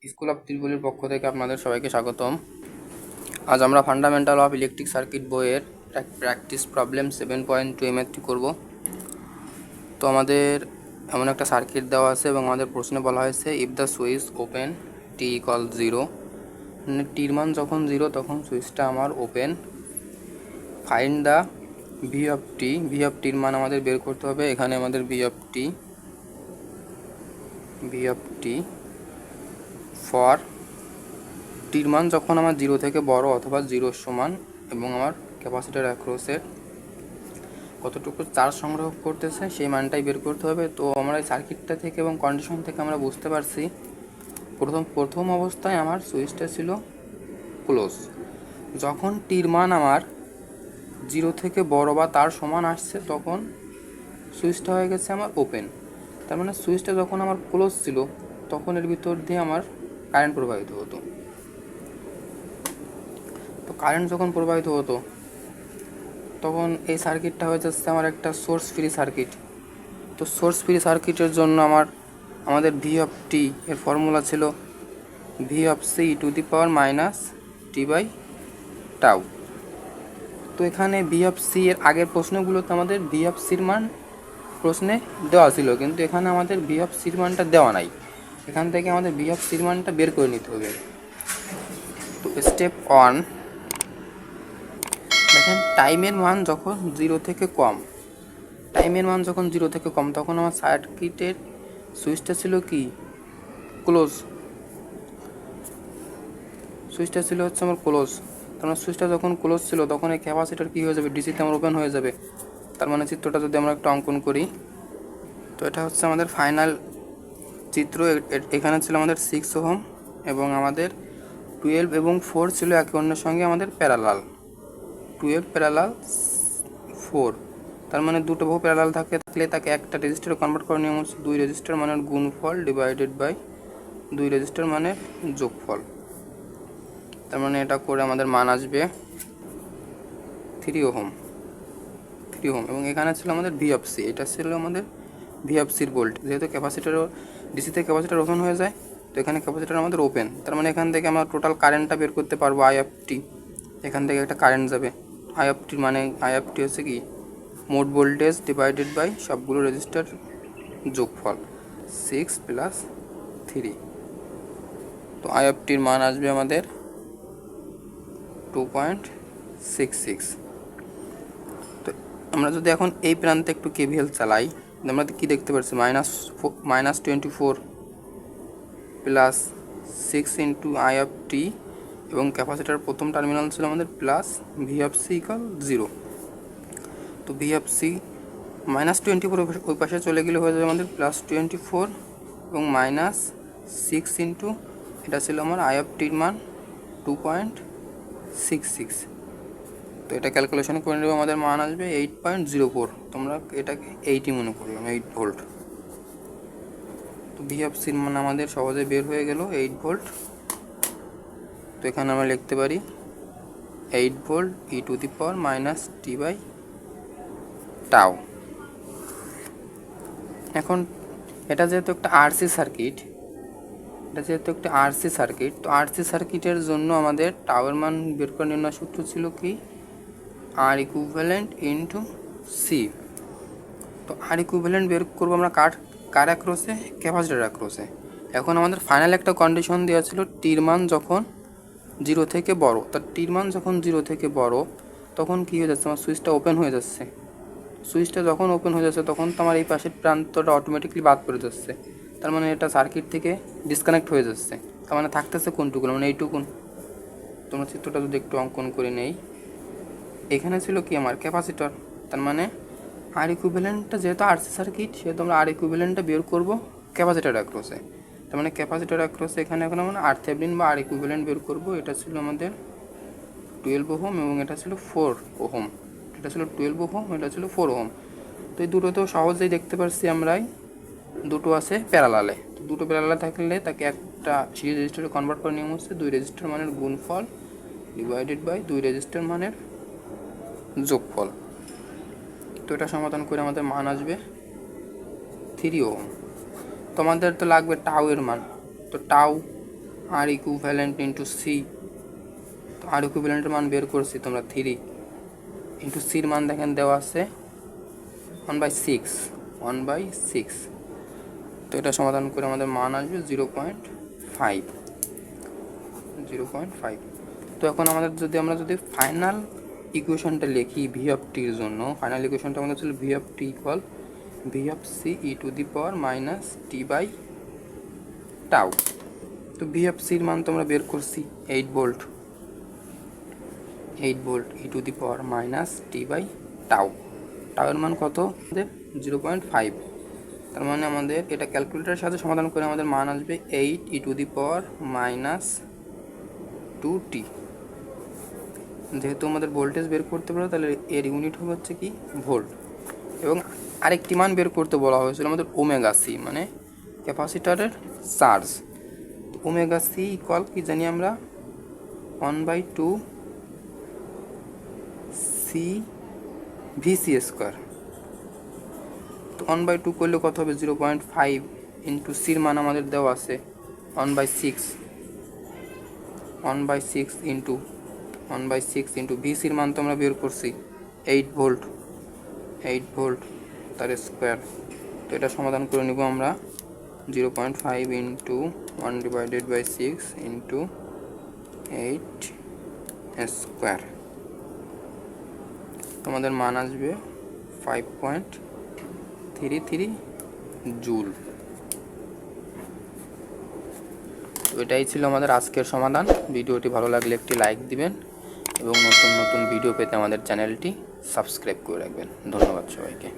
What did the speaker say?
School of ত্রিপলির পক্ষ থেকে আপনাদের সবাইকে স্বাগতম। আজ আমরা ফান্ডামেন্টাল অফ ইলেকট্রিক সার্কিট বইয়ের প্র্যাকটিস প্রবলেম 7.2 এমএথটি করব। তো আমাদের এমন একটা সার্কিট দেওয়া আছে এবং আমাদের প্রশ্নে বলা হয়েছে if the switch open T equal 0, মানে টির মান যখন 0 তখন সুইচটা আমার open. Find the V of টির মান আমাদের বের করতে হবে। এখানে আমাদের ভি অফ টি ফর টির মান যখন আমার 0 থেকে বড় অথবা 0 সমান এবং আমার ক্যাপাসিটার অ্যাক্রসের কতটুকু চার্জ সংগ্রহ করতেছে সেই মানটাই বের করতে হবে। তো আমরা এই সার্কিটটা থেকে এবং কন্ডিশন থেকে আমরা বুঝতে পারছি প্রথম অবস্থায় আমার সুইচটা ছিল ক্লোজ। যখন টির মান আমার 0 থেকে বড় বা তার সমান আসছে তখন সুইচটা হয়ে গেছে আমার ওপেন। তার মানে সুইচটা যখন আমার ক্লোজ ছিল তখন এর ভিতর দিয়ে আমার কারেন্ট প্রবাহিত হতো। তো কারেন্ট যখন প্রবাহিত হতো তখন এই সার্কিটটা হয়ে যাচ্ছে আমার একটা সোর্স ফ্রি সার্কিট। তো সোর্স ফ্রি সার্কিটের জন্য আমাদের ভি অফ টি এর ফর্মুলা ছিল V of C to the power minus T by tau. তো এখানে ভি অফ সি এর আগের প্রশ্নগুলোতে আমাদের ভি অফ সির মান প্রশ্নে দেওয়া ছিল, কিন্তু এখানে আমাদের ভি অফ সির মানটা দেওয়া নাই। এখান থেকে আমাদের ভি অফ সির মানটা বের করে নিতে হবে। তো স্টেপ 1, দেখেন টাইমের মান যখন 0 থেকে কম তখন আমার সার্কিটের সুইচটা ছিল কি ক্লোজ। আমার ক্লোজ। তার মানে সুইচটা যখন ক্লোজ ছিল তখন এই ক্যাপাসিটার কী হয়ে যাবে, ডিসিতে আমার ওপেন হয়ে যাবে। তার মানে চিত্রটা যদি আমরা একটু অঙ্কন করি, তো এটা হচ্ছে আমাদের ফাইনাল চিত্র। এখানে ছিল আমাদের 6 ওহম এবং আমাদের 12 এবং 4 ছিল একে অন্যের সঙ্গে আমাদের প্যারালাল। 12 প্যারালাল 4, তার মানে দুটো বহু প্যারালাল থাকলে তাকে একটা রেজিস্টারে কনভার্ট করার নিয়ম হচ্ছে 2 রেজিস্টার মানের গুণফল ডিভাইডেড বাই 2 রেজিস্টার মানের যোগফল। তার মানে এটা করে আমাদের মান আসবে 3 ওহম এবং এখানে ছিল আমাদের ভি অফ সি। এটা ছিল আমাদের ভি অফ সির ভোল্ট। যেহেতু ক্যাপাসিটারও ডিসিতে ক্যাপাসিটার ওপেন হয়ে যায়, তো এখানে ক্যাপাসিটার আমাদের ওপেন। তার মানে এখান থেকে আমরা টোটাল কারেন্টটা বের করতে পারবো আই অফ টি। এখান থেকে একটা কারেন্ট যাবে। আই অফ টি হচ্ছে কি মোট ভোল্টেজ ডিভাইডেড বাই সবগুলো রেজিস্টার যোগফল 6 প্লাস 3। তো আই অফ টির মান আসবে আমাদের 2.66। তো আমরা যদি এখন এই প্রান্তে একটু কেভিএল চালাই, আমরা কি দেখতে পাচ্ছি -24 plus 6 into I of t এবং ক্যাপাসিটার প্রথম টার্মিনাল ছিল আমাদের plus V of C equal 0। তো ভি অফ সি -24 ওই পাশে চলে গেলে হয়ে যাবে আমাদের +24 এবং -6 ইন্টু এটা ছিল আমার আই অফ টির মান 2.66। তো এটা ক্যালকুলেশন করে নেব, আমাদের মান আসবে 8.04। তোমরা এটাকে 8ই মনে করলাম, 8 ভোল্ট। তো ভি অফ সির মান আমাদের সহজে বের হয়ে গেল 8 ভোল্ট। তো এখানে আমরা লিখতে পারি 8 volt E to the power minus T by tau. এখন এটা যেহেতু একটা আরসি সার্কিট, তো আরসি সার্কিটের জন্য আমাদের টাওয়ার মান বের করে নেওয়ার সূত্র ছিল কি আর ইকুইভ্যালেন্ট ইন্টু সি। তো আর ইকুইভ্যালেন্ট বের করবো আমরা কার অ্যাক্রসে, ক্যাপাসিটার অ্যাক্রসে। এখন আমাদের ফাইনাল একটা কন্ডিশন দেওয়া ছিল টির মান যখন 0 থেকে বড়। তার টির মান যখন 0 থেকে বড় তখন কী হয়ে যাচ্ছে, আমার সুইচটা ওপেন হয়ে যাচ্ছে। সুইচটা যখন ওপেন হয়ে যাচ্ছে তখন তো আমার এই পাশের প্রান্তটা অটোমেটিকলি বাদ পড়ে যাচ্ছে। তার মানে এটা সার্কিট থেকে ডিসকানেক্ট হয়ে যাচ্ছে। তার মানে থাকতেছে কোনটুকু, মানে এইটুকুন। তোমরা চিত্রটা যদি একটু অঙ্কন করে নেই, এখানে ছিল কি আমার ক্যাপাসিটর। তার মানে আর ইকুইভ্যালেন্টটা যেহেতু আরসি সার্কিট সেহেতু আমরা আর ইকুইভ্যালেন্টটা বের করবো ক্যাপাসিটর অ্যাক্রসে। তার মানে ক্যাপাসিটর অ্যাক্রসে এখানে এখন আমরা আর থেভেনিন বা আর ইকুইভ্যালেন্ট বের করবো। এটা ছিল আমাদের 12 ওহম এবং এটা ছিল 4 ওহম। এটা ছিল 12 ওহম, এটা ছিল 4 ওহম। তো এই দুটো তো সহজেই দেখতে পাচ্ছি আমরাই, দুটো আছে প্যারালালে। তো দুটো প্যারালালে থাকলে তাকে একটা সিরিজ রেজিস্টারে কনভার্ট করে নিয়ম হচ্ছে 2 রেজিস্টার মানের গুণফল ডিভাইডেড বাই 2 রেজিস্টার মানের যোগফল। তো এটা সমাধান করে আমাদের মান আসবে 3 ওহম। তো আমাদের তো লাগবে টাউ এর মান। তো টাউ আর ইকুইভ্যালেন্ট ইন্টু সি। তো আর ইকুইভ্যালেন্টের মান বের করছি তোমরা 3 ইন্টু সির মান দেখেন দেওয়া আছে 1/6। তো এটা সমাধান করে আমাদের মান আসবে 0.5। তো এখন আমাদের যদি ফাইনাল ইকুয়েশনটা লিখি ভি অফ টির জন্য, ফাইনাল ইকুয়েশনটা আমাদের ছিল V of T equal V of C E to the power minus T by tau. তো ভি অফ সির মান তোমরা বের করছি 8 volt E to the power minus T by tau. টাউয়ের মান কত আমাদের 0.5। তার মানে আমাদের এটা ক্যালকুলেটরের সাথে সমাধান করে আমাদের মান আসবে 8 ই to the power minus 2t। যেহেতু আমাদের ভোল্টেজ বের করতে পারো তাহলে এর ইউনিট হবে হচ্ছে কি ভোল্ট। এবং আরেকটি মান বের করতে বলা হয়েছিল আমাদের ওমেগা সি, মানে ক্যাপাসিটরের চার্জ। ওমেগা সি ইকুয়াল কি জানি আমরা 1/2 সি ভিসি স্কোয়ার। তো 1/2 করলে কত হবে 0.5 ইন্টু সির মান আমাদের দেওয়া আছে 1/6 ইন্টু ভিসির মান তো আমরা বের করছি 8 ভোল্ট তার স্কোয়ার। তো এটা সমাধান করে নিব আমরা 0.5 ইন্টু 1/6 ইন্টু 8 স্কোয়ার। তোমাদের মান আসবে 5.33 জুল। তো এটাই ছিল আমাদের আজকের সমাধান। ভিডিওটি ভালো লাগলে একটি লাইক দিবেন এবং নতুন নতুন ভিডিও পেতে আমাদের চ্যানেলটি সাবস্ক্রাইব করে রাখবেন। ধন্যবাদ সবাইকে।